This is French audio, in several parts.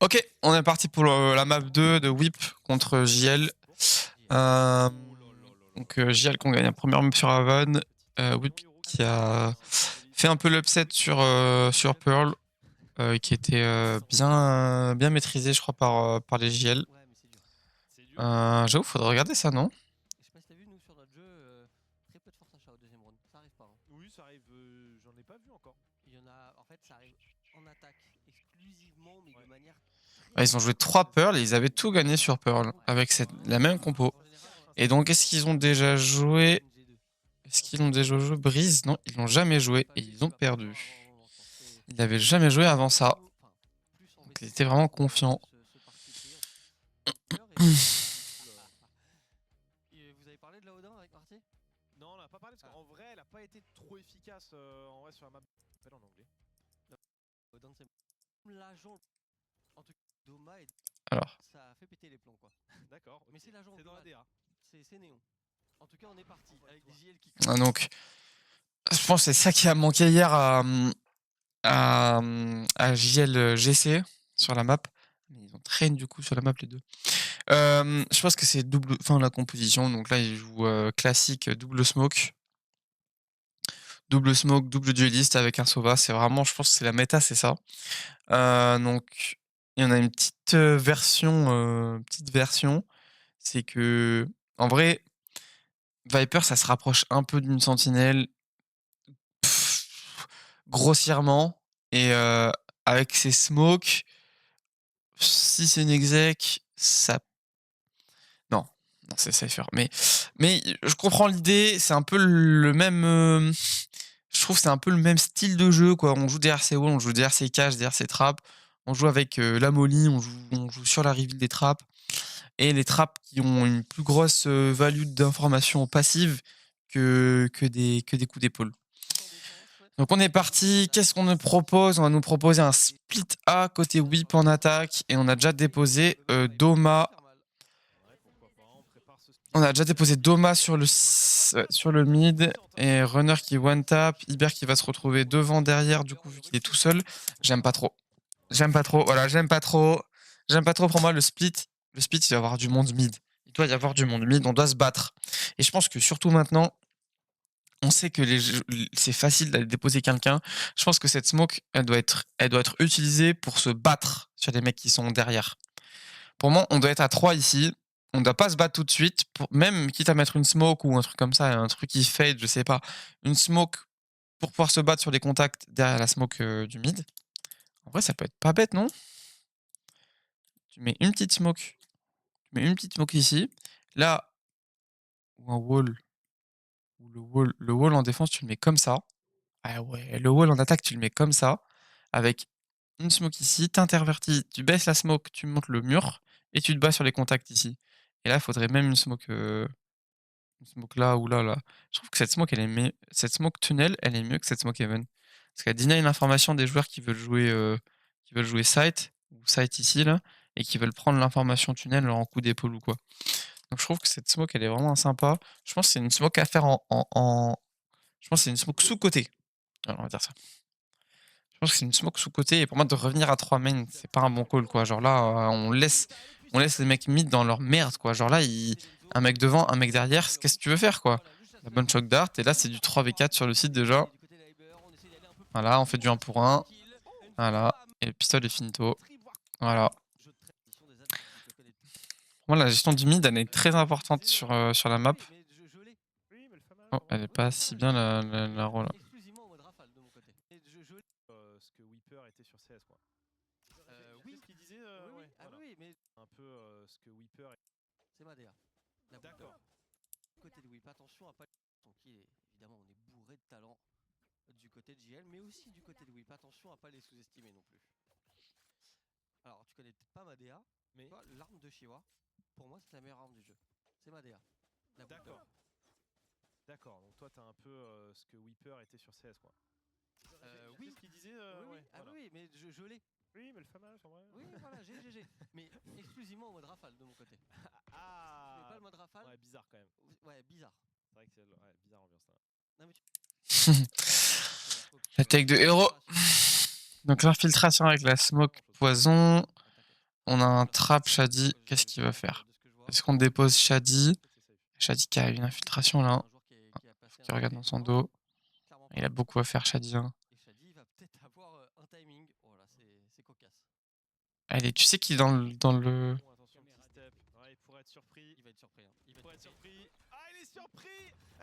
Ok, on est parti pour la map 2 de Whip contre JL. Donc JL qui ont gagné la première map sur Haven. Whip qui a fait un peu l'upset sur Pearl, qui était bien maîtrisé, je crois, par les JL. J'avoue, faudrait regarder ça, non? Je sais pas si t'as vu, nous sur notre jeu, très peu de force achat au deuxième round. Ça arrive pas. Hein. Oui, ça arrive, j'en ai pas vu encore. Il y en a, en fait, ça arrive en attaque exclusivement, mais de manière Ouais, ils ont joué 3 Pearl et ils avaient tout gagné sur Pearl avec la même compo. Et donc, est-ce qu'ils ont déjà joué Est-ce qu'ils ont déjà joué Breeze? Non, ils l'ont jamais joué et ils ont perdu. Ils n'avaient jamais joué avant ça. Donc, ils étaient vraiment confiants. Vous avez parlé de la Odin avec Marty? Non, on n'a pas parlé parce qu'en vrai, elle a pas été trop efficace en vrai sur la map. En anglais. Odin, c'est l'agent. En tout cas, Doma et Alors. ça a fait péter les plombs quoi. D'accord. Mais c'est l'agent. C'est dans la DA. C'est Néon. En tout cas, on est parti avec des JL qui. Ah, donc, je pense que c'est ça qui a manqué hier à JL GC sur la map. Ils ont traîné du coup sur la map les deux. Je pense que c'est double, enfin la composition. Donc là, ils jouent classique double smoke. Double smoke, double dueliste avec un Sova. C'est vraiment, je pense que c'est la méta, c'est ça. Donc, il y en a une petite version. C'est que, en vrai, Viper, ça se rapproche un peu d'une sentinelle. Grossièrement. Et avec ses smokes, si c'est une exec, ça. Non, non, c'est Cypher. Mais je comprends l'idée, c'est un peu le même. Je trouve que c'est un peu le même style de jeu, quoi. On joue DRC wall, on joue DRC cache, DRC trap. On joue avec la molly, on joue sur la reveal des traps. Et les traps qui ont une plus grosse value d'information passive que des coups d'épaule. Donc on est parti, qu'est-ce qu'on nous propose? On va nous proposer un split A côté whip en attaque et on a déjà déposé Doma. On a déjà déposé Doma sur le mid et Runner qui one tap, Iber qui va se retrouver devant derrière du coup vu qu'il est tout seul. J'aime pas trop. J'aime pas trop. Voilà, j'aime pas trop. J'aime pas trop pour moi le split. Le split, il va y avoir du monde mid. Il doit y avoir du monde mid, on doit se battre. Et je pense que surtout maintenant, on sait que c'est facile d'aller déposer quelqu'un. Je pense que cette smoke, elle doit être utilisée pour se battre sur les mecs qui sont derrière. Pour moi, on doit être à 3 ici. On ne doit pas se battre tout de suite. Même quitte à mettre une smoke ou un truc comme ça, un truc qui fade, je sais pas. Une smoke pour pouvoir se battre sur les contacts derrière la smoke du mid. En vrai, ça peut être pas bête, non? Tu mets une petite smoke. Tu mets une petite smoke ici. Là, ou un wall. Ou le wall en défense, tu le mets comme ça. Ah ouais, le wall en attaque, tu le mets comme ça, avec une smoke ici, t'intervertis, tu baisses la smoke, tu montes le mur, et tu te bats sur les contacts ici. Et là, il faudrait même une smoke là ou là, là. Je trouve que cette smoke, cette smoke tunnel, elle est mieux que cette smoke heaven. Parce qu'elle deny l'information des joueurs qui veulent jouer site, ou site ici, là, et qui veulent prendre l'information tunnel en coup d'épaule ou quoi. Donc je trouve que cette smoke, elle est vraiment sympa. Je pense que c'est une smoke à faire Je pense que c'est une smoke sous-côté. Alors, on va dire ça. Je pense que c'est une smoke sous-côté et pour moi de revenir à 3 main, c'est pas un bon call quoi. Genre là, on laisse les mecs mid dans leur merde quoi. Genre là, un mec devant, un mec derrière, qu'est-ce que tu veux faire quoi? La bonne choc dart et là c'est du 3v4 sur le site déjà. Voilà, on fait du 1 pour 1. Voilà, et le pistolet est finito. Voilà. Pour moi la gestion du mid elle est très importante sur la map. Oh, elle est pas si bien la rôle. Exclusivement en mode rafale de mon côté. Ce que Weeper était sur CS quoi. Oui, ce qu'il disait. Oui, ah voilà. oui, mais un peu ce que Weeper. C'est Madea. D'accord. Côté de Whip, attention à pas. Donc évidemment, on est bourré de talent du côté de JL, mais aussi du côté de Whip. Attention à pas les sous-estimer non plus. Alors, tu connais peut-être pas Madea, mais l'arme de Shiwa, pour moi, c'est la meilleure arme du jeu. C'est Madea. D'accord. D'accord, donc toi t'as un peu ce que Weeper était sur CS quoi. Oui, ce qu'il disait. Oui, ah voilà. Oui, mais je l'ai. Oui, mais le famage en vrai. Oui, voilà, j'ai. Mais exclusivement en mode rafale de mon côté. Ah. Mais pas le mode rafale. Ouais, bizarre quand même. Ouais, bizarre. C'est vrai que c'est bizarre ambiance là. Non, mais La take de héros. Donc l'infiltration avec la smoke poison. On a un trap Shadi. Qu'est-ce qu'il va faire? Est-ce qu'on dépose Shadi? Shadi qui a une infiltration là. Faut qu'il regarde dans son dos. Il a beaucoup à faire, Shadi. Hein. Et Shadi va peut-être avoir un timing. Oh là, c'est cocasse. Allez, tu sais qu'il est dans le. Attention, petit step. Ouais, il pourrait être surpris. Il va être surpris. Hein. Il va pourrait être surpris. Ah, il est surpris.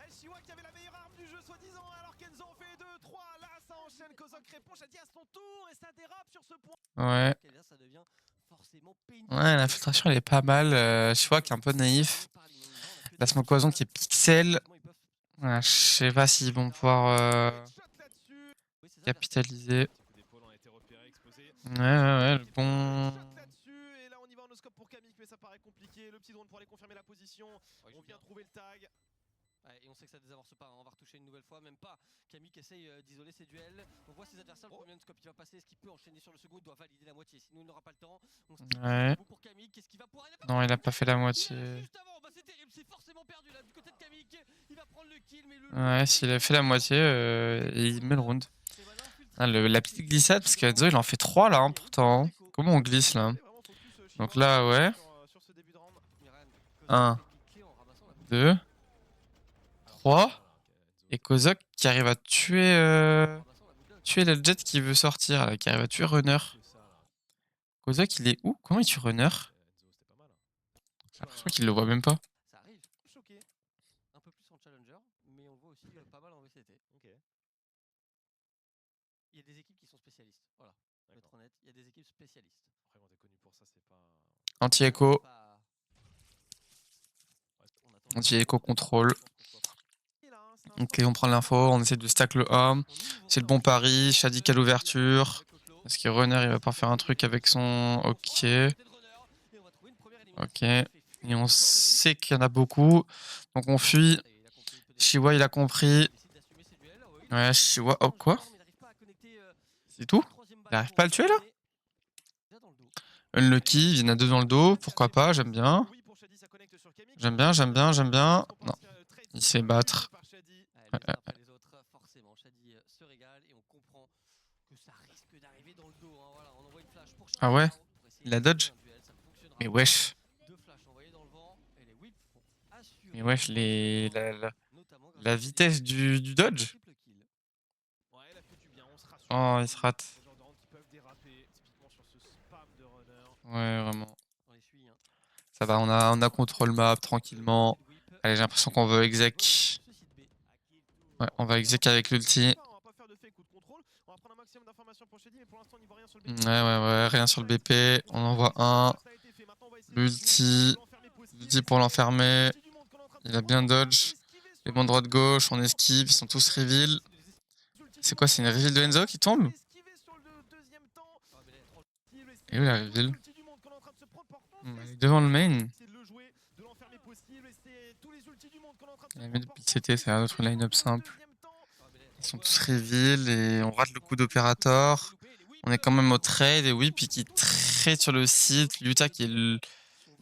El Chiwa qui avait la meilleure arme du jeu, soi-disant, alors qu'Enzo en fait 2, 3. Là, ça enchaîne. Kozok répond. Shadi à son tour et ça dérape sur ce point. Ouais. Et là, ça devient forcément Ouais, l'infiltration elle est pas mal. Je vois qu'il est un peu naïf. La smoke qui est pixel. Ouais, je sais pas s'ils vont pouvoir capitaliser. Ouais, le bon. Et là on y va en oscope pour Kamik, mais ça paraît compliqué. Le petit drone pour aller confirmer la position. On vient trouver le tag. Ouais, et on sait que ça désamorce pas, hein. On va retoucher une nouvelle fois, même pas. Kamik essaye d'isoler ses duels. On voit ses adversaires, le premier scope il va passer. Est-ce qu'il peut enchaîner sur le second? Il doit valider la moitié, sinon il n'aura pas le temps. Ouais. Pour Kamik, qu'est-ce qu'il va pouvoir... Non, il a pas fait la moitié. Juste avant, bah c'est terrible, c'est forcément perdu là du côté de Kamik. Il va prendre le kill, mais le... Ouais, s'il a fait la moitié, il met le round. Ah, la petite glissade, parce qu'Enzo il en fait 3 là, hein, pourtant. Comment on glisse là? Donc là, ouais. 1, 2, 3. Et Kozok qui arrive à tuer le jet qui veut sortir, là, qui arrive à tuer Runner. Kozok il est où? Comment il tue Runner? J'ai l'impression qu'il le voit même pas. Ça arrive, choqué. Un peu plus en challenger, mais on voit aussi pas mal en VCT. Il y a des équipes qui sont spécialistes. Voilà, pour être honnête, il y a des équipes spécialistes. Après, quand t'es connu pour ça, c'est pas. Anti-écho. Anti-écho contrôle. Ok, on prend l'info, on essaie de stack le A. C'est le bon pari. Shadi à l'ouverture. Est-ce que Runner il va pas faire un truc avec son. Ok. Ok. Et on sait qu'il y en a beaucoup. Donc on fuit. Chiwa il a compris. Ouais, Chiwa. Oh quoi? C'est tout? Il n'arrive pas à le tuer là? Unlucky, il y en a 2 dans le dos. Pourquoi pas? J'aime bien. J'aime bien. Non. Il se fait battre. Ah ouais? Il a dodge? Mais wesh. Mais wesh, la vitesse du dodge? Oh, il se rate. Ouais, vraiment. Ça va, on a contrôle map tranquillement. Allez, j'ai l'impression qu'on veut exec. Ouais, on va exec avec l'ulti. Ouais, rien sur le BP. On envoie un. L'ulti pour l'enfermer. Il a bien dodge. Les bons droite-gauche, on esquive, ils sont tous reveal. C'est quoi, c'est une reveal de Enzo qui tombe? Et où la reveal? Elle est devant le main. La main depuis le CT, c'est un autre line-up simple. Ils sont tous reveal et on rate le coup d'opérateur. On est quand même au trade et Whip qui trade sur le site. Luta qui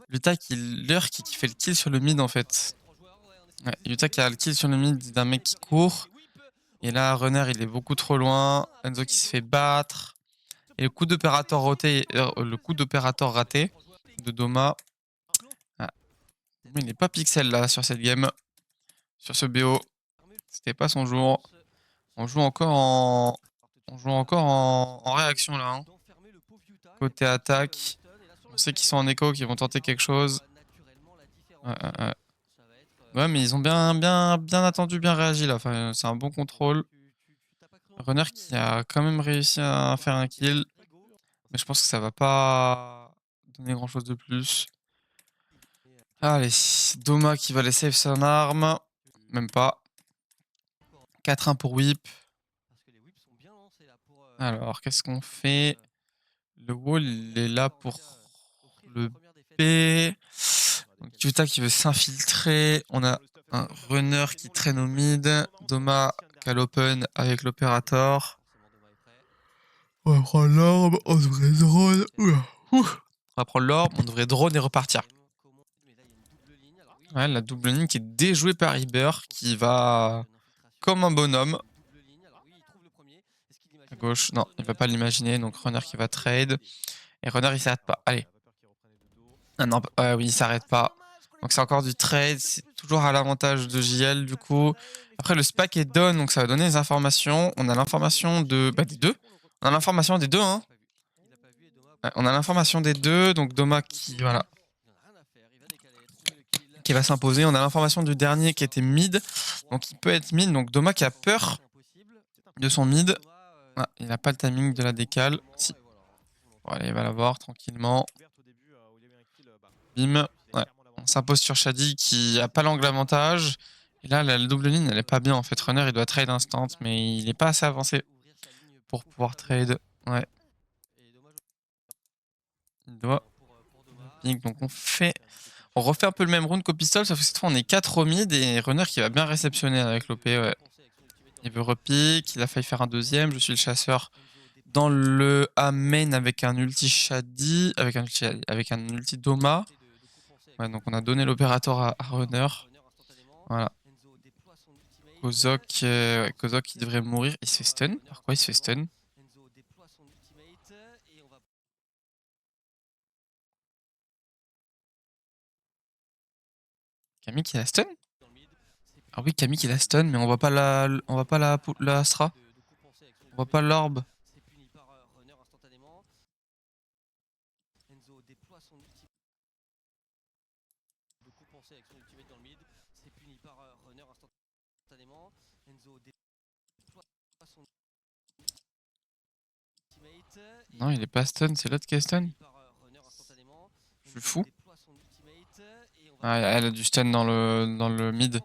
fait le kill sur le mid en fait. Ouais, Yuta qui a le kill sur le mid d'un mec qui court. Et là, Runner il est beaucoup trop loin. Enzo qui se fait battre. Et le coup d'opérateur raté de Doma. Ah. Il n'est pas pixel là sur cette game. Sur ce BO. C'était pas son jour. On joue encore en réaction là. Hein. Côté attaque. On sait qu'ils sont en écho, qu'ils vont tenter quelque chose. Ouais, mais ils ont bien attendu, bien réagi là. Enfin, c'est un bon contrôle. Runner qui a quand même réussi à faire un kill. Mais je pense que ça va pas donner grand chose de plus. Allez, Doma qui va les save son arme. Même pas. 4-1 pour Whip. Alors, qu'est-ce qu'on fait? Le wall, il est là pour le B. Donc, Yuta qui veut s'infiltrer. On a un runner qui traîne au mid. Doma qui a l'open avec l'opérateur. On va prendre l'orbe, on devrait drone. On va prendre l'orbe, on devrait drone et repartir. Ouais, la double ligne qui est déjouée par Iber, qui va comme un bonhomme. À gauche, non, il va pas l'imaginer, donc Runner qui va trade. Et Runner il s'arrête pas. Allez, Ah non, oui, il s'arrête pas. Donc c'est encore du trade, c'est toujours à l'avantage de JL du coup. Après le SPAC est done, donc ça va donner des informations. On a l'information des deux. On a l'information des deux, hein. Ouais, on a l'information des deux, donc Doma qui va s'imposer. On a l'information du dernier qui était mid, donc il peut être mid. Donc Doma qui a peur de son mid. Ah, il n'a pas le timing de la décale. Si. Voilà, il va l'avoir tranquillement. Bim. Ouais. On s'impose sur Shadi qui a pas l'angle avantage. Et là, la double ligne, elle est pas bien en fait. Runner, il doit trade instant, mais il est pas assez avancé pour pouvoir trade. Ouais. Il doit. Donc on refait un peu le même round qu'au pistol, sauf que cette fois on est 4 au mid et Runner qui va bien réceptionner avec l'OP. Ouais. Il veut repique, il a failli faire un deuxième. Je suis le chasseur dans le A main avec un ulti Shadi, avec un ulti Doma. Ouais, donc on a donné l'opérateur à Runner. Voilà. Kozok, Kozok il devrait mourir. Il se fait stun. Par quoi il se fait stun? Camille qui la stun? Ah oui, Camille qui la stun, mais on voit pas la Astra. On voit pas l'orbe. Non, il est pas stun, c'est l'autre qui est stun. Je suis fou. Ah, elle a du stun dans le mid.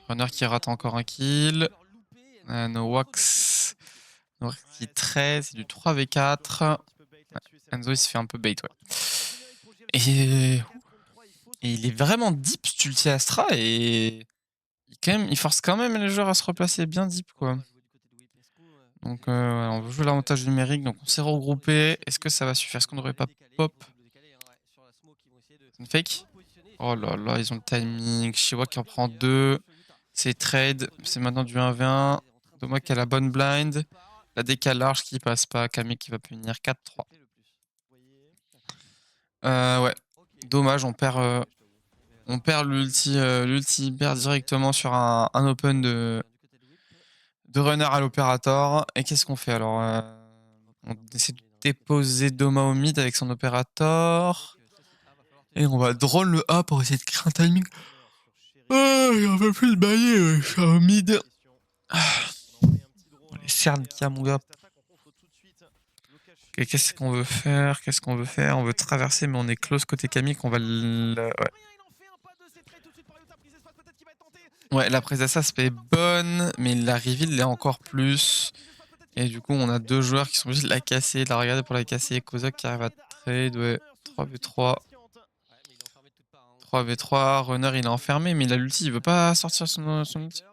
Runner qui rate encore un kill. No Wax. No Wax qui 13, c'est du 3v4. Ouais. Enzo il se fait un peu bait, ouais. Et il est vraiment deep cet ulti Astra et il force quand même les joueurs à se replacer bien deep quoi. Donc on veut jouer l'avantage numérique, donc on s'est regroupé. Est-ce que ça va suffire? Est-ce qu'on devrait pas pop? C'est une fake? Oh là là, ils ont le timing. Shiwa qui en prend 2. C'est trade. C'est maintenant du 1v1. Doma qui a la bonne blind. La décale large qui passe pas. Camille qui va punir 4-3. Ouais. Dommage, on perd l'ulti hyper directement sur un open de runner à l'opérateur. Et qu'est-ce qu'on fait alors? On essaie de déposer Doma au mid avec son opérateur. Et on va drone le A pour essayer de créer un timing. Ah, il en veut plus de bailler, je suis au mid. Les cernes qu'il y a, mon gars. Okay, qu'est-ce qu'on veut faire? On veut traverser, mais on est close côté Camille, qu'on va ouais. Ouais, la prise d'assaspe est bonne, mais la reveal l'est encore plus. Et du coup, on a deux joueurs qui sont obligés de la casser, de la regarder pour la casser. Kozak qui arrive à trade, ouais. 3v3. 3v3. Runner, il est enfermé, mais il a l'ulti, il veut pas sortir son ulti.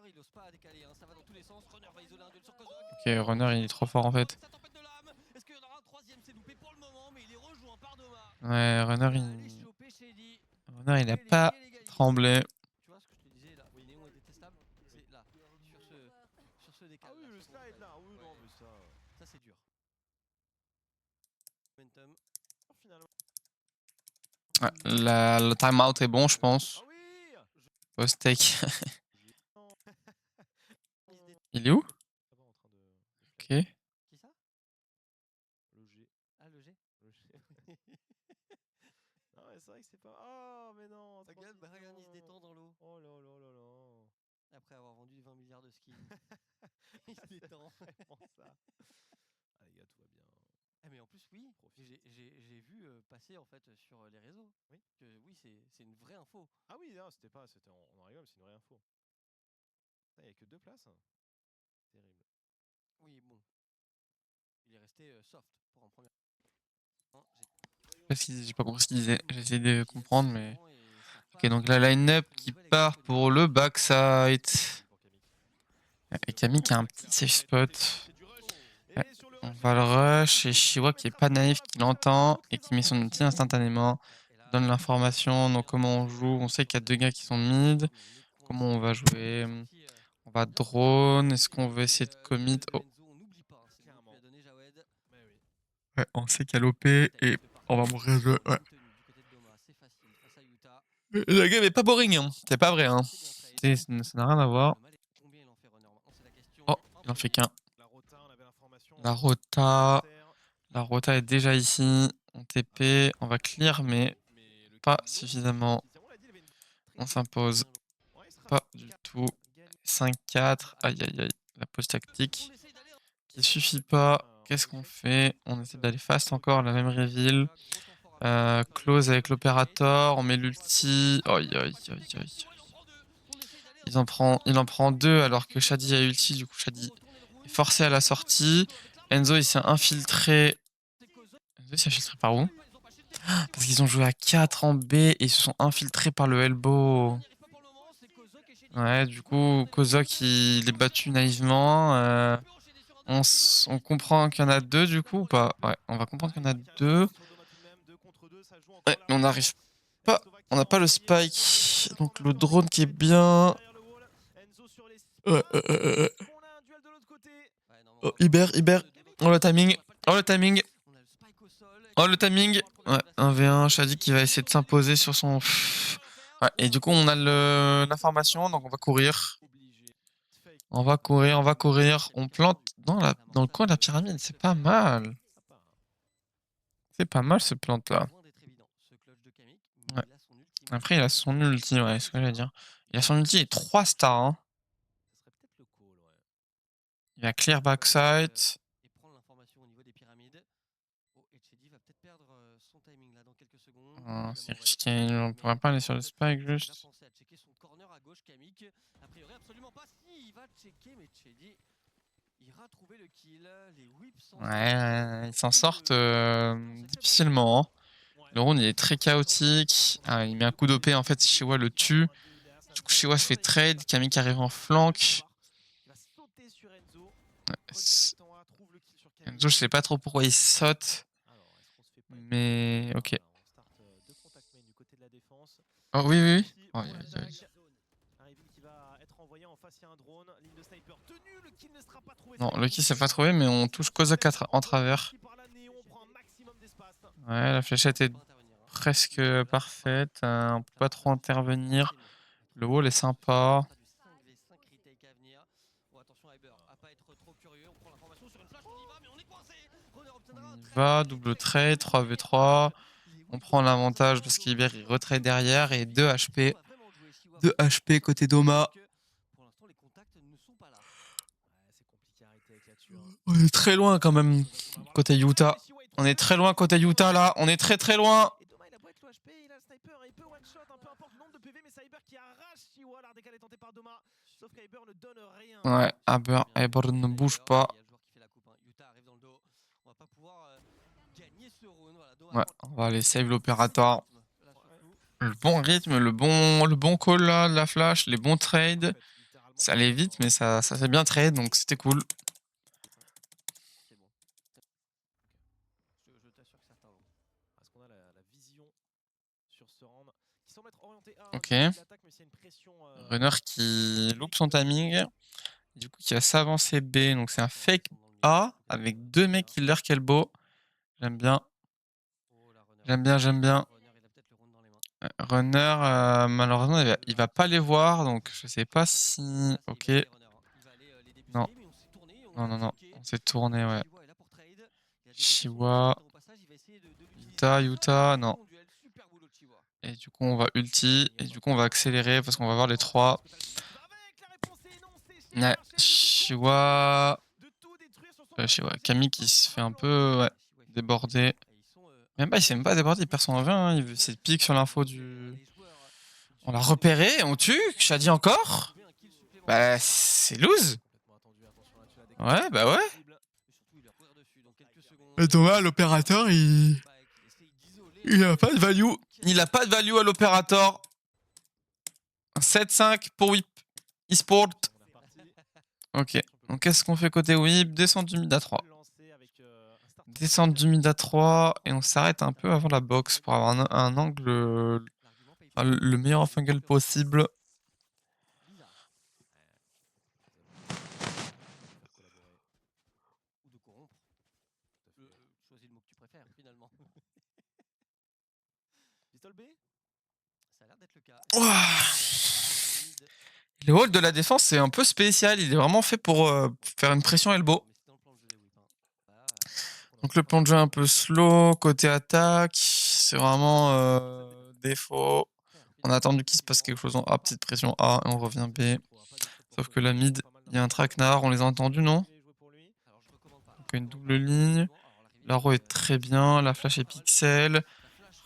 Ok, Runner, il est trop fort en fait. Ouais, Runner, il a pas tremblé. Tu vois ce que je te disais là, où Néon est détestable, c'est là, sur ce décalage. Ah oui, le slide là, oui, non, mais ça c'est dur. Momentum. Finalement. Ouais, le timeout est bon, je pense. Ah oui. Post-take. Il est où? Ok. Qui ça? Le G. Ah, le G. Non, mais c'est vrai que c'est pas. Oh, mais non. Regarde, regarde, il se détend dans l'eau. Oh là là là là. Après avoir vendu 20 milliards de skins. Il se détend. Vraiment ça. Ah, les gars, tout va bien. Ah, mais en plus, oui, j'ai vu passer en fait sur les réseaux. Oui. Que oui, c'est une vraie info. Ah oui, non, c'était pas. On en rigole, c'est une vraie info. Il n'y a que 2 places. Terrible. Oui, bon. Il est resté soft pour un premier. J'ai pas compris ce qu'il disait. J'ai essayé de comprendre, mais. Ok, donc la line-up qui part pour le backside. Et Camille qui a un petit safe spot. Ouais, on va le rush et Shiwa qui est pas naïf, qui l'entend et qui met son outil instantanément. Donne l'information, donc comment on joue. On sait qu'il y a deux gars qui sont mid. Comment on va jouer? On va drone. Est-ce qu'on veut essayer de commit? Oh. Ouais, on sait qu'il y a l'OP et on va mourir de. Ouais. La game est pas boring, hein. C'est pas vrai, hein. Ça n'a rien à voir. Oh, il en fait qu'un. La rota est déjà ici. On TP, on va clear, mais pas suffisamment. On s'impose pas du tout. 5-4. Aïe aïe aïe. La pause tactique qui suffit pas. Qu'est-ce qu'on fait? On essaie d'aller fast encore, la même reveal. Close avec l'opérateur. On met l'ulti. Aïe aïe aïe aïe. Il en prend 2 alors que Shadi a ulti. Du coup, Shadi est forcé à la sortie. Enzo, il s'est infiltré. Enzo, il s'est infiltré par où? Parce qu'ils ont joué à 4 en B et ils se sont infiltrés par le elbow. Ouais, du coup, Kozok, il est battu naïvement. On comprend qu'il y en a 2 du coup ou pas? Ouais, on va comprendre qu'il y en a 2. Ouais, mais on n'arrive pas. On n'a pas le spike. Donc le drone qui est bien. Oh, Iber. Oh le timing. Oh le timing. Oh le timing. Ouais, 1v1. Shadi qui va essayer de s'imposer sur son. Ouais, et du coup, on a l'information, donc on va courir. On va courir. On plante dans le coin de la pyramide. C'est pas mal. C'est pas mal ce plante-là. Ouais. Après, il a son ulti, ouais, c'est ce que j'allais dire. Il a son ulti et 3 stars. Hein. Il va clear backside. C'est risqué, on pourrait pas aller sur le spike juste. Ouais, ils s'en sortent difficilement. Hein. Le round il est très chaotique. Ah, il met un coup d'OP, en fait, Shiwa le tue. Du coup, Shiwa se fait trade. Kamik arrive en flank. Enzo, je sais pas trop pourquoi il saute. Mais ok. Oh oui. Oh, aïe, aïe, aïe. Non, le kill s'est pas trouvé, mais on touche Kozak en travers. Ouais, la fléchette est presque parfaite. On peut pas trop intervenir. Le wall est sympa. On y va, double trade, 3v3. On prend l'avantage parce qu'Iber il retrade derrière et 2 HP. 2 HP côté Doma. On est très loin quand même côté Utah. On est très loin côté Utah là. On est très loin. Ouais, Aber ne bouge pas. Ouais, on va aller save l'opérateur. Le bon rythme, le bon call là, de la flash, les bons trades. Ça allait vite, mais ça fait bien trade, donc c'était cool. Ok. Runner qui loupe son timing. Du coup, qui va s'avancer B. Donc c'est un fake A avec 2 mecs killer elbow. J'aime bien. Runner, malheureusement, il va pas les voir, donc je sais pas si. Ok. Non. On s'est tourné, ouais. Shiwa. Utah, non. Et du coup, on va ulti. Et du coup, on va accélérer parce qu'on va voir les 3. Ouais. Shiwa. Camille qui se fait un peu déborder. Même pas, il s'est même pas débordé, il perd son 20. Hein. Il veut ses pics sur l'info du. On l'a repéré, on tue. Shadi encore. Bah, c'est lose. Ouais, bah ouais. Et Thomas, l'opérateur, il a pas de value. Il a pas de value à l'opérateur. 7-5 pour Whip eSport. Ok. Donc qu'est-ce qu'on fait côté Whip? Descendre du mid à 3. Descendre du mid à 3 et on s'arrête un peu avant la box pour avoir un angle le meilleur angle possible. Ça a l'air d'être le cas. Ouah. Le hold de la défense, c'est un peu spécial. Il est vraiment fait pour faire une pression elbow. Donc le plan de jeu un peu slow, côté attaque, c'est vraiment défaut. On a attendu qu'il se passe quelque chose en A, petite pression A, et on revient B. Sauf que la mid, il y a un traquenard, on les a entendus, non? Donc une double ligne. L'aro est très bien, la flash est pixel.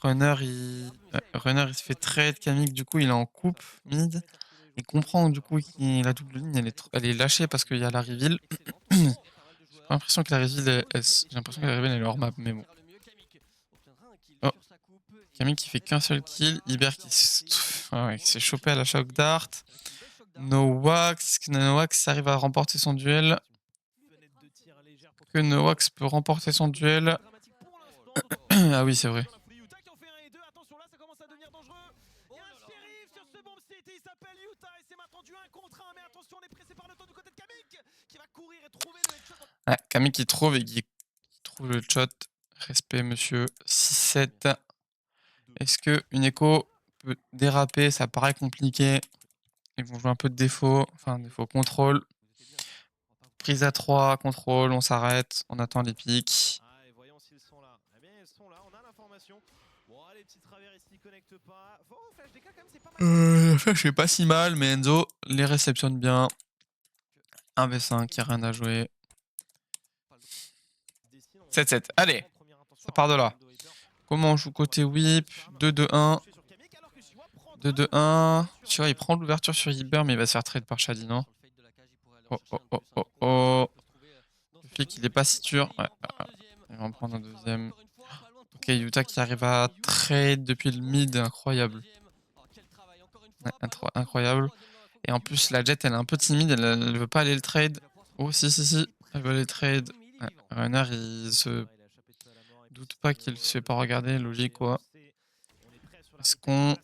Runner, il se fait trade. Kamik, du coup, il est en coupe mid. Il comprend du coup que la double ligne, elle est lâchée parce qu'il y a la reveal. J'ai l'impression que la reveal, elle est hors map, mais bon. Oh. Kamik qui fait qu'un seul kill. Iber qui s'est chopé à la shock dart. Nowax arrive à remporter son duel. Que Nowax peut remporter son duel. Ah oui, c'est vrai. Ouais, Kamik qui trouve et qui trouve le shot. Respect, monsieur. 6-7. Est-ce que une écho peut déraper? Ça paraît compliqué. Ils vont jouer un peu de défaut. Enfin, défaut contrôle. Prise à 3, contrôle, on s'arrête, on attend les pics. Voyons s'ils sont là. Eh bien, ils sont là, on a l'information. Bon, les petits travers, ils s'y connectent pas. Oh, Flash DK, quand même, c'est pas mal. Flash est pas si mal, mais Enzo les réceptionne bien. 1v5, il n'y a rien à jouer. 7-7, allez, ça part de là. Comment on joue côté whip? 2-2-1. 2-2-1. Tu vois, il prend l'ouverture sur Iber, mais il va se faire trade par Shadi, non? Oh, oh, oh, oh, oh. Le flic, il est pas si dur. Ouais, il va en prendre un deuxième. Ok, Utah qui arrive à trade depuis le mid, incroyable. Ouais, incroyable. Et en plus, la Jet, elle est un peu timide, elle veut pas aller le trade. Oh, si, elle veut aller le trade. Ouais, Runner, il se doute pas qu'il se fait pas regarder, logique quoi. Est-ce qu'on...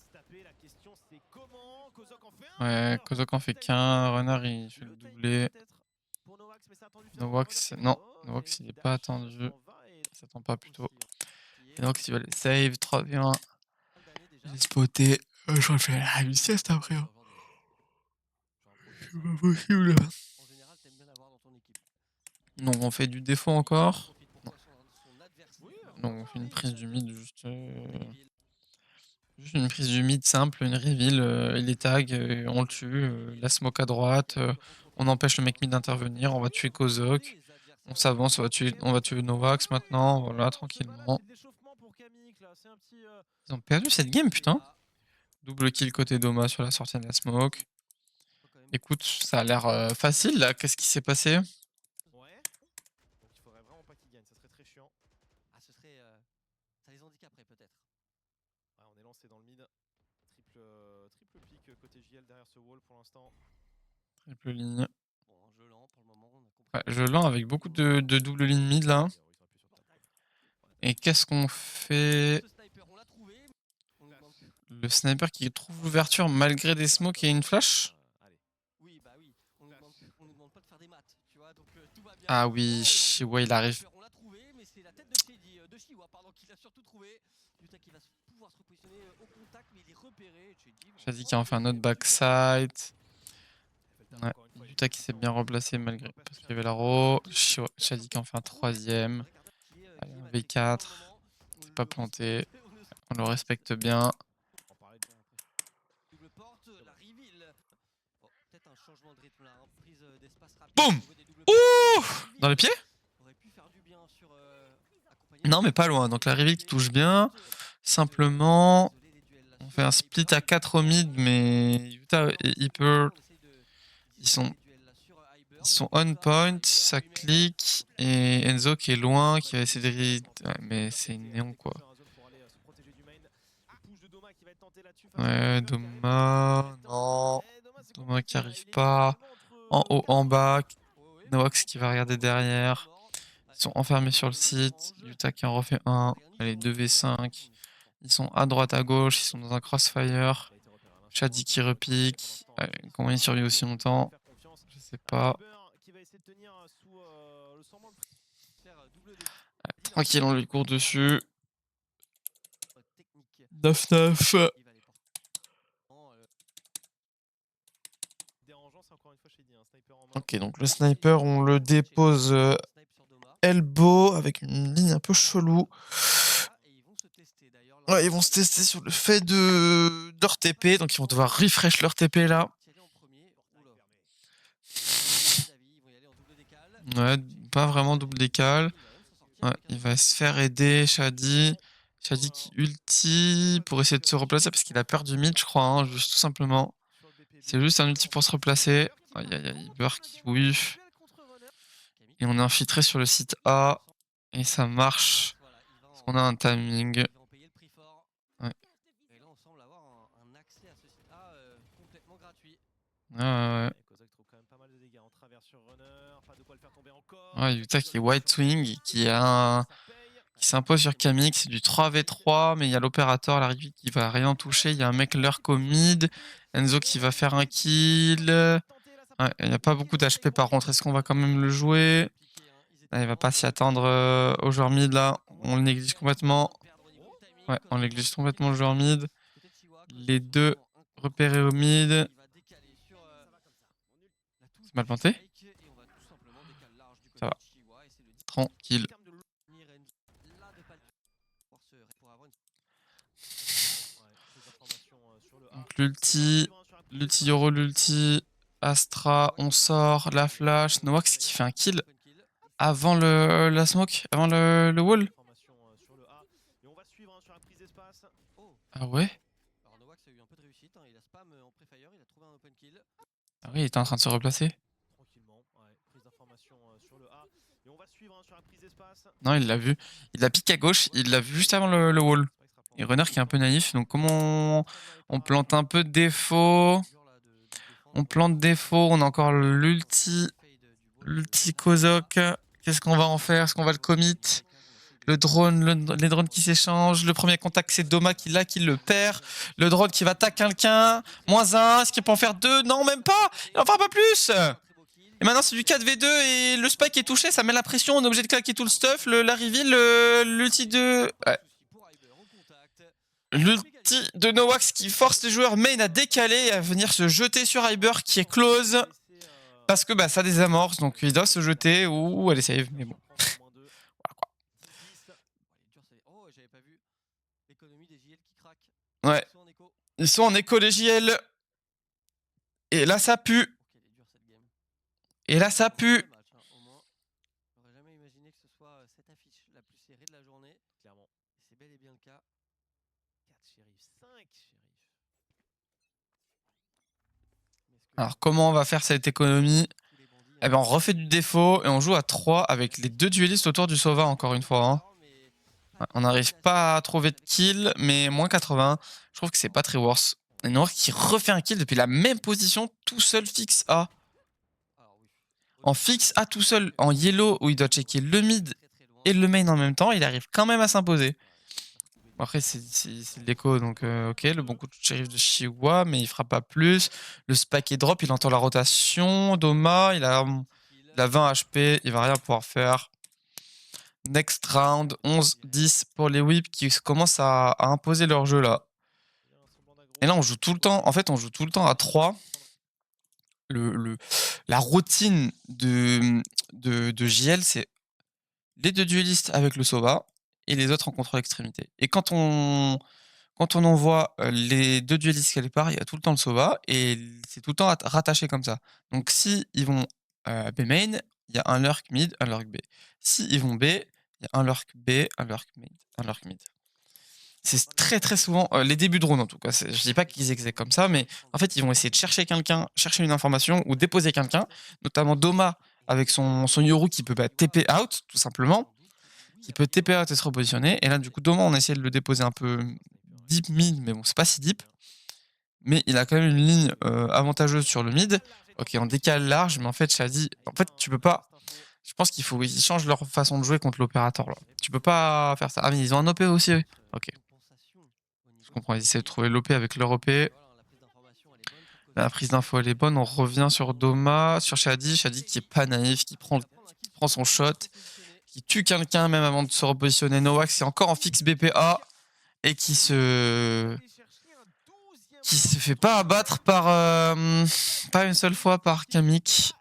Ouais, Kozok en fait qu'un, Runner, il fait le doublé. Nowax, non, Nowax, il est pas attendu. Il s'attend pas plutôt. Et Nowax, il va les save, 3v1. Il est spoté. Je refais la sieste après. Hein. C'est pas possible. Donc on fait du défaut encore. Non. Donc on fait une prise du mid juste une prise du mid simple, une reveal, il est tag, on le tue, la smoke à droite, on empêche le mec mid d'intervenir, on va tuer Kozok, on s'avance, on va tuer Novax maintenant, voilà, tranquillement. Ils ont perdu cette game, putain. Double kill côté Doma sur la sortie de la smoke. Écoute, ça a l'air facile là, qu'est-ce qui s'est passé? Ouais. Donc il faudrait vraiment pas qu'ils gagnent, ça serait très chiant. Ah, ce serait. Ça les handicaperait peut-être. Ouais, on est lancé dans le mid. Triple pick côté JL derrière ce wall pour l'instant. Triple ligne. Bon, jeu lent pour le moment, on a compris. Ouais, jeu lent avec beaucoup de double ligne mid là. Et qu'est-ce qu'on fait? Le sniper qui trouve l'ouverture malgré des smokes et une flash? Oui, bah oui. On nous demande pas de faire des maths, tu vois, donc tout va bien. Ah oui, ouais, il arrive. On l'a trouvé, mais c'est la tête de Shiwa, pardon, qui l'a surtout trouvé. Yuta qui va pouvoir se repositionner au contact, mais il est repéré. Shadi qui a fait un autre backside. Ouais, Yuta qui s'est bien replacé malgré parce qu'il y avait la row. Shadi qui en fait un troisième. Allez, un V4. C'est pas planté. On le respecte bien. Boum! Ouh! Dans les pieds? Non, mais pas loin. Donc la reveal qui touche bien. Simplement, on fait un split à 4 au mid, mais Utah et Hyper, ils sont on point, ça clique. Et Enzo qui est loin, qui va essayer de... Ouais, mais c'est une néon quoi. Ouais, Doma, non. Doma qui arrive pas. En haut, en bas. Nowax qui va regarder derrière. Ils sont enfermés sur le site. Utah qui en refait un. Allez, 2v5. Ils sont à droite, à gauche. Ils sont dans un crossfire. Shadi qui repique. Comment il survit aussi longtemps? Je sais pas. Tranquille, on lui court dessus. 9-9. Ok, donc le sniper, on le dépose elbow avec une ligne un peu chelou. Ouais, ils vont se tester sur le fait de leur TP, donc ils vont devoir refresh leur TP là. Ouais, pas vraiment double décal. Ouais, il va se faire aider, Shadi. Shadi qui ulti pour essayer de se replacer parce qu'il a peur du mid, je crois, hein, juste tout simplement. C'est juste un ulti pour se replacer. Aïe aïe aïe, Iber qui whiff. Et on est infiltré sur le site A. Et ça marche. Parce qu'on a un timing. Ouais. Et là, on semble avoir un accès à ce site A complètement gratuit. Ouais. Kozak trouve quand même pas mal de dégâts en travers sur Runner, pas de quoi le faire tomber encore. Ouais, Utah qui est White Swing, qui s'impose sur Camille, c'est du 3v3, mais il y a l'opérateur à l'arrivée qui va rien toucher. Il y a un mec lurk au mid, Enzo qui va faire un kill. Ouais, il n'y a pas beaucoup d'HP par contre, est-ce qu'on va quand même le jouer? Il va pas s'y attendre au joueur mid là, on le néglige complètement. Ouais, on néglige complètement le joueur mid. Les deux repérés au mid. C'est mal planté? Ça va. Tranquille. Donc l'ulti Yoro, l'ulti, Astra, on sort, la flash, Noax qui fait un kill avant la smoke, avant le wall. Ah ouais? Ah oui, il était en train de se replacer. Non, il l'a vu. Il l'a piqué à gauche, il l'a vu juste avant le wall. Et Runner qui est un peu naïf, donc comment on plante un peu de défaut. On plante défaut, on a encore l'ulti Kozok. Qu'est-ce qu'on va en faire? Est-ce qu'on va le commit? Le drone, les drones qui s'échangent. Le premier contact, c'est Doma qui le perd. Le drone qui va attaquer quelqu'un. -1. Est-ce qu'il peut en faire 2? Non, même pas. Il en fera pas plus. Et maintenant, c'est du 4v2 et le spike est touché. Ça met la pression. On est obligé de claquer tout le stuff. La reveal, l'ulti de... Ouais. L'ulti de Nowax qui force les joueurs main à décaler et à venir se jeter sur Iber qui est close. Parce que bah, ça désamorce, donc il doit se jeter ou elle est save, mais bon. Voilà quoi. Ouais. Ils sont en écho les JL. Et là ça pue. Et là ça pue. J'aurais jamais imaginé que ce soit cette affiche la plus serrée de la journée. Clairement. C'est bel et bien le cas. 4 shérifs, 5 shérifs. Alors comment on va faire cette économie? Eh ben on refait du défaut et on joue à 3 avec les deux duellistes autour du Sova encore une fois. Hein. Ouais, on n'arrive pas à trouver de kill, mais moins 80. Je trouve que c'est pas très worse. Et Noir qui refait un kill depuis la même position, tout seul fixe A. En fixe A tout seul, en yellow où il doit checker le mid et le main en même temps, il arrive quand même à s'imposer. Bon, après, c'est l'écho, donc ok, le bon coup de shérif de Chihuahua, mais il fera pas plus. Le spike est drop, il entend la rotation. Doma, il a 20 HP, il va rien pouvoir faire. Next round, 11-10 pour les whips qui commencent à imposer leur jeu là. Et là, on joue tout le temps, en fait, on joue tout le temps à 3. La routine de JL, c'est les deux duellistes avec le Sova et les autres en contrôle extrémité. Et quand on envoie les deux duellistes quelque part, il y a tout le temps le Sova et c'est tout le temps rattaché comme ça. Donc si ils vont B main, il y a un lurk mid, un lurk B. Si ils vont B, il y a un lurk B, un lurk mid, un lurk mid. C'est très très souvent les débuts de drone en tout cas. Je dis pas qu'ils exécutent comme ça, mais en fait ils vont essayer de chercher quelqu'un, chercher une information ou déposer quelqu'un, notamment Doma avec son Yoru qui peut TP out tout simplement, qui peut TP out et se repositionner. Et là du coup Doma on essaie de le déposer un peu deep mid, mais bon c'est pas si deep. Mais il a quand même une ligne avantageuse sur le mid. Ok, on décale large, mais en fait Shadi, en fait tu peux pas. Je pense qu'il faut qu'ils changent leur façon de jouer contre l'opérateur là. Tu peux pas faire ça. Ah mais ils ont un OP aussi. Oui. Ok. Je comprends, ils essaient de trouver l'OP avec leur OP. La prise d'info elle est bonne, on revient sur Doma, sur Shadi qui est pas naïf, qui prend son shot, qui tue quelqu'un même avant de se repositionner. Nowax est encore en fixe BPA et qui se fait pas abattre par pas une seule fois par Kamik.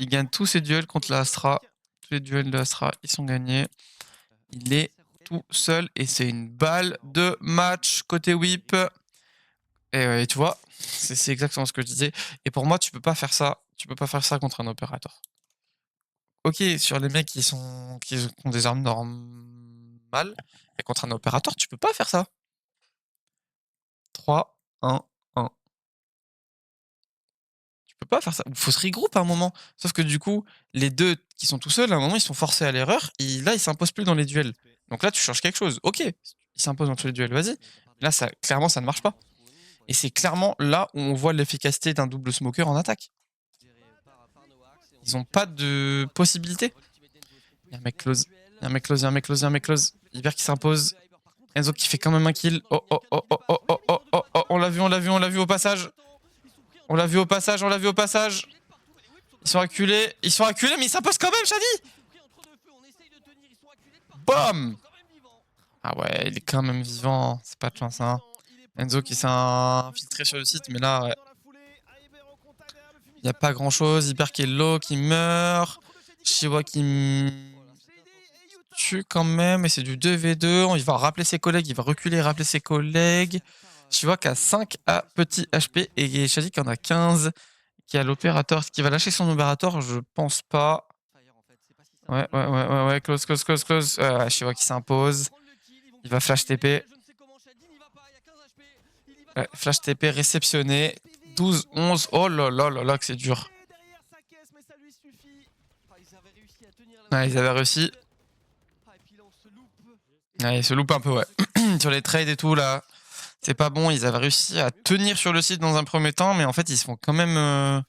Il gagne tous ses duels contre la Astra. Tous les duels de Astra, ils sont gagnés. Il est tout seul et c'est une balle de match côté whip. Et tu vois, c'est exactement ce que je disais. Et pour moi, tu peux pas faire ça. Tu peux pas faire ça contre un opérateur. Ok, sur les mecs qui ont des armes normales, mais contre un opérateur, tu peux pas faire ça. 3, 1, 1. Tu peux pas faire ça. Il faut se regrouper à un moment. Sauf que du coup, les deux qui sont tout seuls, à un moment, ils sont forcés à l'erreur. Et là, ils s'imposent plus dans les duels. Donc là, tu changes quelque chose. Ok, ils s'imposent dans tous les duels, vas-y. Là, clairement, ça ne marche pas. Et c'est clairement là où on voit l'efficacité d'un double smoker en attaque. Ils ont pas de possibilité. Il y a un mec close. Il y a un mec close, il y a un mec close, il y a un mec close. Iber qui s'impose. Enzo qui fait quand même un kill. Oh, oh, oh, oh, oh, oh, oh, oh, oh. On l'a vu, on l'a vu, on l'a vu au passage. On l'a vu au passage, on l'a vu au passage. Ils sont acculés, mais ils s'imposent quand même, Shadi. Bam. Ah ouais, il est quand même vivant. C'est pas de chance, hein. Enzo qui s'est infiltré sur le site, mais là, ouais. Il n'y a pas grand chose. Hyper qui est low, qui meurt. Shiwa qui tue quand même. Et c'est du 2v2. Il va rappeler ses collègues. Il va reculer, rappeler ses collègues. Shiwa qui a 5 à petit HP. Et Shadi qui en a 15. Qui a l'opérateur. Est-ce qu'il va lâcher son opérateur? Je pense pas. Ouais. Close. Shiwa qui s'impose. Il va flash TP. Flash TP réceptionné. 12, 11. Oh là là là là, que c'est dur. Ah, ils avaient réussi. Ah, ils se loupent un peu, ouais. Sur les trades et tout, là. C'est pas bon. Ils avaient réussi à tenir sur le site dans un premier temps, mais en fait, ils se font quand même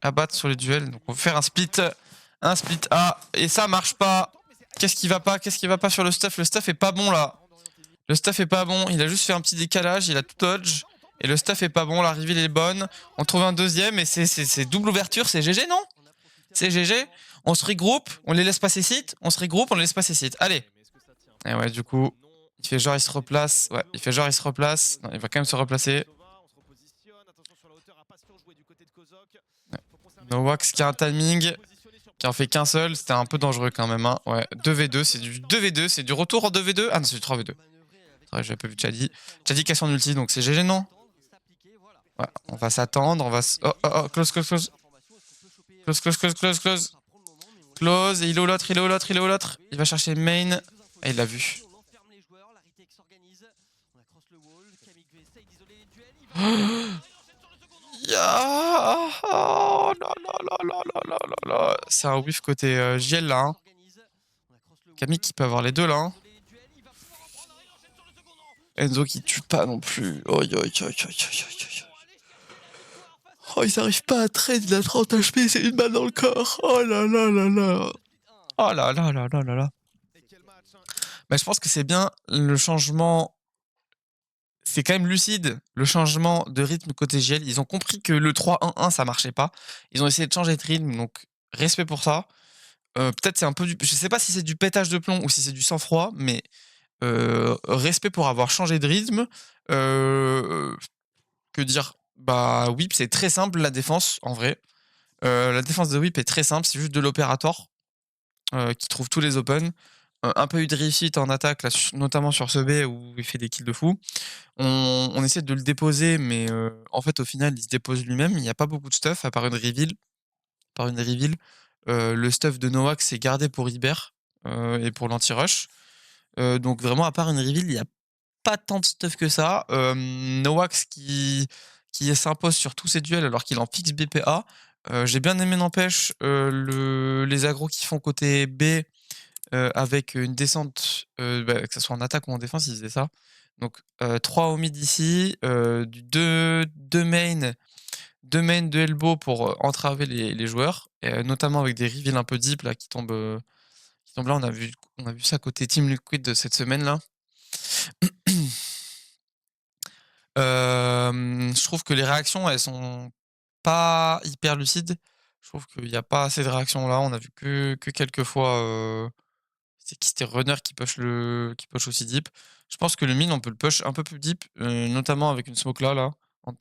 abattre sur les duels. Donc, on va faire un split A. Et ça marche pas. Qu'est-ce qui va pas? Qu'est-ce qui va pas sur le stuff? Le stuff est pas bon, là. Le stuff est pas bon. Il a juste fait un petit décalage. Il a tout dodge. Et le stuff est pas bon. La reveal est bonne. On trouve un deuxième. Et c'est double ouverture. C'est GG, non? C'est GG. On se regroupe. On les laisse passer site. On se regroupe. On les laisse passer site. Allez. Et ouais, du coup, il fait genre il se replace. Ouais, il fait genre il se replace. Non, il va quand même se replacer. Ouais. Nowax qui a un timing. Qui en fait qu'un seul. C'était un peu dangereux quand même. Hein. Ouais, 2v2. C'est du 2v2. C'est du retour en 2v2. Ah non, c'est du 3v2. Ouais, j'avais pas vu Chadi. Chadi qui a son ulti, donc c'est GG, non? Ouais, on va s'attendre. On va. Oh, close. Close. Close. Et il est où l'autre? Il va chercher main. Et il l'a vu. Oh là. C'est un whiff côté JL là. Hein. Camille qui peut avoir les deux là. Hein. Enzo qui tue pas non plus. Oh, ils arrivent pas à trade la 30 HP, c'est une balle dans le corps. Oh là là. Oh là là. Bah, je pense que c'est bien le changement. C'est quand même lucide, le changement de rythme côté GL. Ils ont compris que le 3-1-1, ça marchait pas. Ils ont essayé de changer de rythme, donc respect pour ça. Peut-être c'est un peu du... Je sais pas si c'est du pétage de plomb ou si c'est du sang-froid, mais respect pour avoir changé de rythme. Que dire? Bah, Whip, c'est très simple, la défense, en vrai. La défense de Whip est très simple, c'est juste de l'opérateur qui trouve tous les open. Un peu eu de réussite en attaque, là, notamment sur ce B où il fait des kills de fou. On essaie de le déposer, mais en fait, au final, il se dépose lui-même. Il n'y a pas beaucoup de stuff, à part une reveal. Le stuff de Nowax est gardé pour Iber et pour l'anti-rush. Donc vraiment, à part une reveal, il n'y a pas tant de stuff que ça. Nowax qui s'impose sur tous ses duels alors qu'il en fixe BPA. J'ai bien aimé, n'empêche, les agros qui font côté B avec une descente, que ce soit en attaque ou en défense, ils faisaient ça. Donc 3 au mid ici, du 2 main, 2 main, 2 elbow pour entraver les joueurs, et, notamment avec des reveals un peu deep là, qui tombent là. On a vu ça côté Team Liquid de cette semaine là. Je trouve que les réactions, elles sont pas hyper lucides. Je trouve qu'il n'y a pas assez de réactions là. On a vu que quelques fois. C'était Runner qui push aussi deep. Je pense que le mid, on peut le push un peu plus deep, notamment avec une smoke là,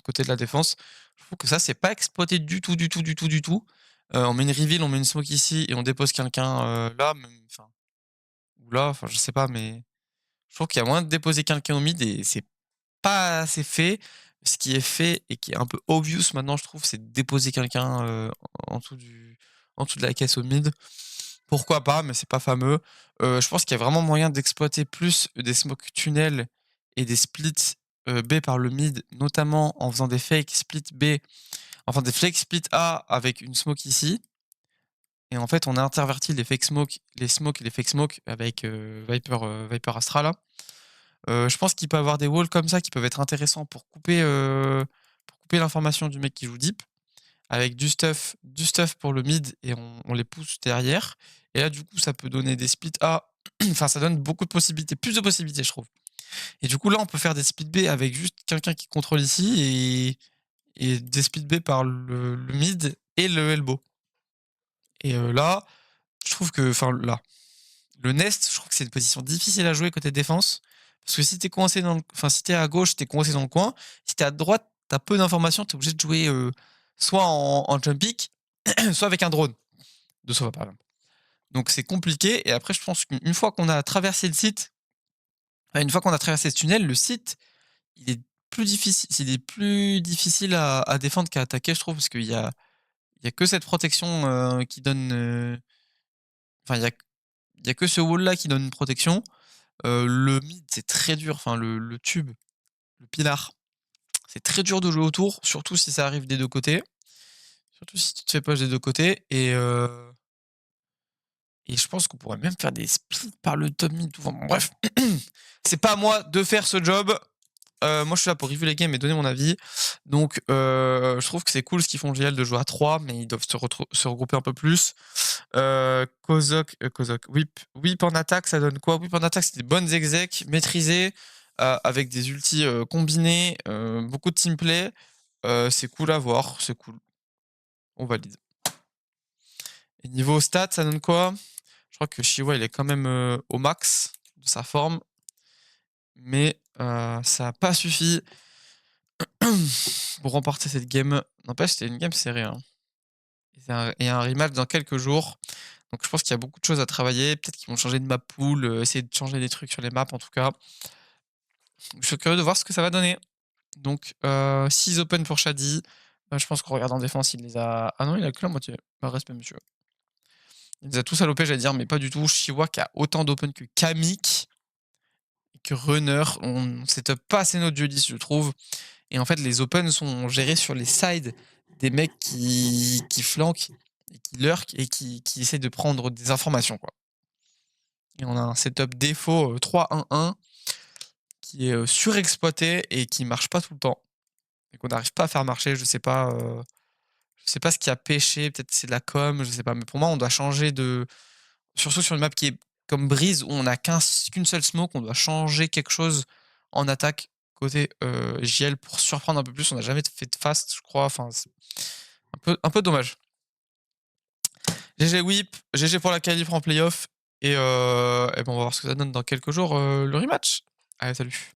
côté de la défense. Je trouve que ça, c'est pas exploité du tout, du tout, du tout, du tout. On met une reveal, on met une smoke ici et on dépose quelqu'un là, enfin, ou là, enfin, je sais pas, mais je trouve qu'il y a moyen de déposer quelqu'un au mid et c'est pas assez fait. Ce qui est fait et qui est un peu obvious maintenant, je trouve, c'est de déposer quelqu'un en dessous en dessous de la caisse au mid. Pourquoi pas, mais c'est pas fameux. Je pense qu'il y a vraiment moyen d'exploiter plus des smokes tunnels et des splits B par le mid, notamment en faisant des fake splits B, enfin des fake splits A avec une smoke ici. Et en fait, on a interverti les fake smokes, les smokes et les fake smokes avec Viper Astra là. Je pense qu'il peut avoir des walls comme ça qui peuvent être intéressants pour couper l'information du mec qui joue deep, avec du stuff pour le mid et on les pousse derrière. Et là, du coup, ça peut donner des splits A. Enfin, ça donne beaucoup de possibilités, plus de possibilités, je trouve. Et du coup, là, on peut faire des splits B avec juste quelqu'un qui contrôle ici et des splits B par le mid et le elbow. Et là, je trouve que, enfin, là, le nest, je trouve que c'est une position difficile à jouer côté défense. Parce que si t'es coincé enfin, si t'es à gauche, t'es coincé dans le coin. Si t'es à droite, t'as peu d'informations, t'es obligé de jouer soit en jump pick, soit avec un drone de Sova, par exemple. Donc c'est compliqué. Et après, je pense qu'une fois qu'on a traversé le site, une fois qu'on a traversé ce tunnel, le site, il est plus difficile à défendre qu'à attaquer, je trouve, parce qu'il y a que cette protection qui donne. Enfin, il y a que ce wall là qui donne une protection. Le mid, c'est très dur. Enfin, le tube, le pilar, c'est très dur de jouer autour, surtout si ça arrive des deux côtés. Surtout si tu te fais push des deux côtés. Et je pense qu'on pourrait même faire des splits par le top mid. Enfin, bref, c'est pas à moi de faire ce job. Moi, je suis là pour review les games et donner mon avis. Donc, je trouve que c'est cool ce qu'ils font GL de jouer à 3, mais ils doivent se regrouper un peu plus. Kozok, Whip en attaque, ça donne quoi? Whip en attaque, c'est des bonnes execs maîtrisées, avec des ultis combinés, beaucoup de teamplay. C'est cool à voir, c'est cool. On valide. Et niveau stats, ça donne quoi? Je crois que Shiwa, il est quand même au max de sa forme. Mais ça n'a pas suffi pour remporter cette game. N'empêche, c'était une game serrée. Hein. Et un rematch dans quelques jours. Donc je pense qu'il y a beaucoup de choses à travailler. Peut-être qu'ils vont changer de map pool, essayer de changer des trucs sur les maps en tout cas. Je suis curieux de voir ce que ça va donner. Donc 6 open pour Shadi. Je pense qu'en regardant en défense, il les a. Ah non, il a que la moitié. Bah, respect, monsieur. Il les a tous salopés, j'allais dire, mais pas du tout. Shiwa qui a autant d'open que Kamik et que Runner. On setup pas assez notre dueliste, je trouve. Et en fait, les opens sont gérés sur les sides des mecs qui flanquent et qui lurk et qui essaient de prendre des informations, quoi. Et on a un setup défaut 3-1-1 qui est surexploité et qui marche pas tout le temps. Et qu'on n'arrive pas à faire marcher. Je sais pas ce qui a pêché. Peut-être c'est de la com, je sais pas. Mais pour moi, on doit changer de. Surtout sur une map qui est comme Breeze où on n'a qu'une seule smoke, on doit changer quelque chose en attaque côté JL pour surprendre un peu plus. On n'a jamais fait de fast, je crois. Enfin, c'est un peu dommage. GG Whip, GG pour la qualif en playoff. Et bon, on va voir ce que ça donne dans quelques jours le rematch. Allez, salut.